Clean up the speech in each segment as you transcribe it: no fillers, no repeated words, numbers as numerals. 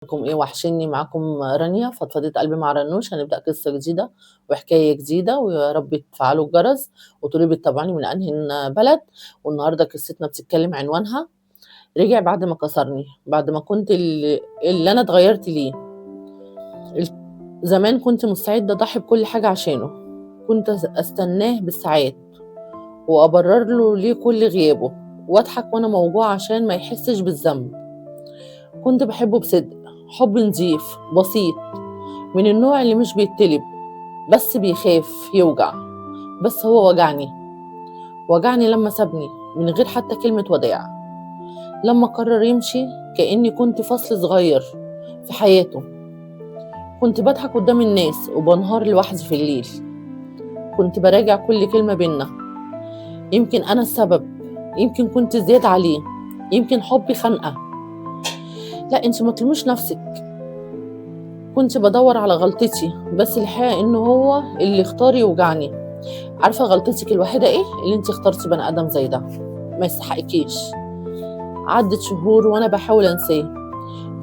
معاكم إيه وحشني معاكم رانيا فضفضة قلبي مع رنوش. هنبدأ قصة جديدة وحكاية جديدة ويا رب تفعلوا الجرس وتقولوا لي بتتابعوني من أنهي بلد. والنهارده قصتنا بتتكلم عنوانها رجع بعد ما كسرني، بعد ما كنت اللي أنا اتغيرت ليه. زمان كنت مستعدة أضحي بكل حاجة عشانه، كنت أستناه بالساعات وأبرر له ليه كل غيابه وأضحك وأنا موجوعة عشان ما يحسش بالذنب. كنت بحبه بصدق، حب نضيف بسيط، من النوع اللي مش بيتطلب بس بيخاف يوجع. بس هو وجعني لما سابني من غير حتى كلمة وداع، لما قرر يمشي كأني كنت فصل صغير في حياته. كنت بضحك قدام الناس وبنهار لوحدي في الليل، كنت براجع كل كلمة بينا. يمكن أنا السبب، يمكن كنت زيادة عليه، يمكن حبي خنقة. لا انت ما تلوميش نفسك، كنت بدور على غلطتي بس الحقيقة انه هو اللي اختار يوجعني. عارفة غلطتك الوحيدة ايه؟ اللي انت اخترتي بني ادم زي ده ما يستحقكيش. عدت شهور وانا بحاول انساه،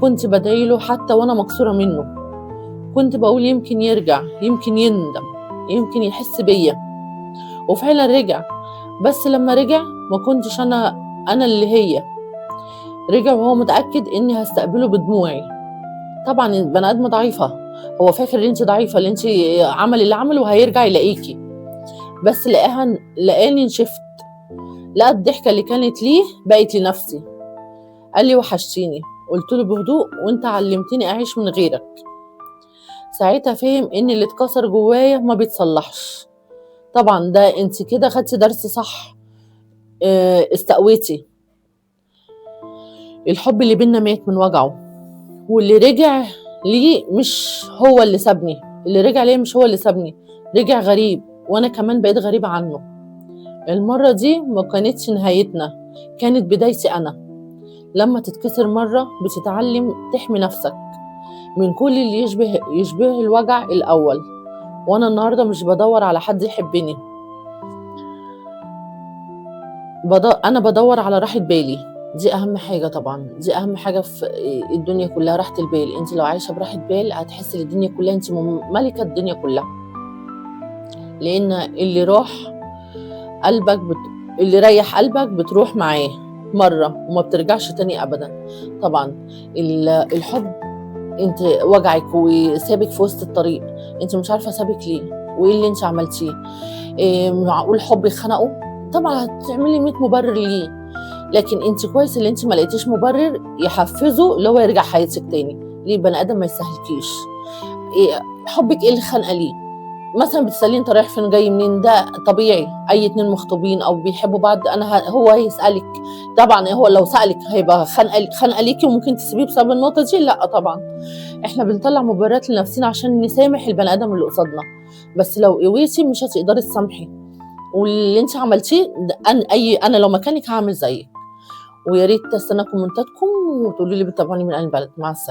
كنت بدعيله حتى وانا مكسورة منه، كنت بقول يمكن يرجع، يمكن يندم، يمكن يحس بيا. وفعلا رجع، بس لما رجع ما كنتش انا اللي هي. رجع وهو متأكد اني هستقبله بدموعي. طبعا البني ادم ضعيفة، هو فاكر ان انت ضعيفة، اللي انت عمل اللي عمله وهيرجع يلاقيكي. بس لقاني نشفت، لقى الضحكة اللي كانت ليه بقت لنفسي. قال لي وحشتيني، قلت له بهدوء وانت علمتني اعيش من غيرك. ساعتها فهم ان اللي اتكسر جوايا ما بيتصلحش. طبعا ده انت كده خدتي درس صح. استقويتي. الحب اللي بينا مات من وجعه، واللي رجع ليه مش هو اللي سابني، اللي رجع ليه مش هو اللي سابني، رجع غريب وانا كمان بقيت غريبة عنه. المرة دي ما كانتش نهايتنا، كانت بدايتي انا. لما تتكسر مرة بتتعلم تحمي نفسك من كل اللي يشبه الوجع الأول. وأنا النهاردة مش بدور على حد يحبني، أنا بدور على راحة بالي. دي أهم حاجة، طبعا دي أهم حاجة في الدنيا كلها، راحة البال. أنت لو عايشة براحة بال هتحسي الدنيا كلها أنت ملكة الدنيا كلها. لأن اللي راح قلبك اللي ريح قلبك بتروح معاه مرة وما بترجعش تاني أبدا. طبعا الحب انت وجعك وسابك في وسط الطريق، انت مش عارفه سابك ليه وايه اللي انت عملتيه. معقول حب خنقه؟ طبعا هتعملي 100 مبرر ليه، لكن انت كويس اللي انت ما لقيتيش مبرر يحفزه اللي هو يرجع حياتك تاني. ليه؟ بني ادم ما يستاهلكيش. حبك ايه اللي خانقه ليه؟ مثلا بتساليه انت رايح فين جاي منين، ده طبيعي. اي اتنين مخطوبين او بيحبوا بعض هو هيسالك. طبعا هو لو سالك هيبقى خانقه ليكي وممكن تسيبيه بسبب النقطه دي؟ لا طبعا. احنا بنطلع مبررات لنفسنا عشان نسامح البني ادم اللي قصادنا، بس لو قويتي مش هتقدري تسامحي. واللي انت عملتيه انا لو مكانك هعمل زيك. ويا ريت استنى كومنتاتكم وتقولوا لي بتتابعوني من اي بلد. مع السلامه.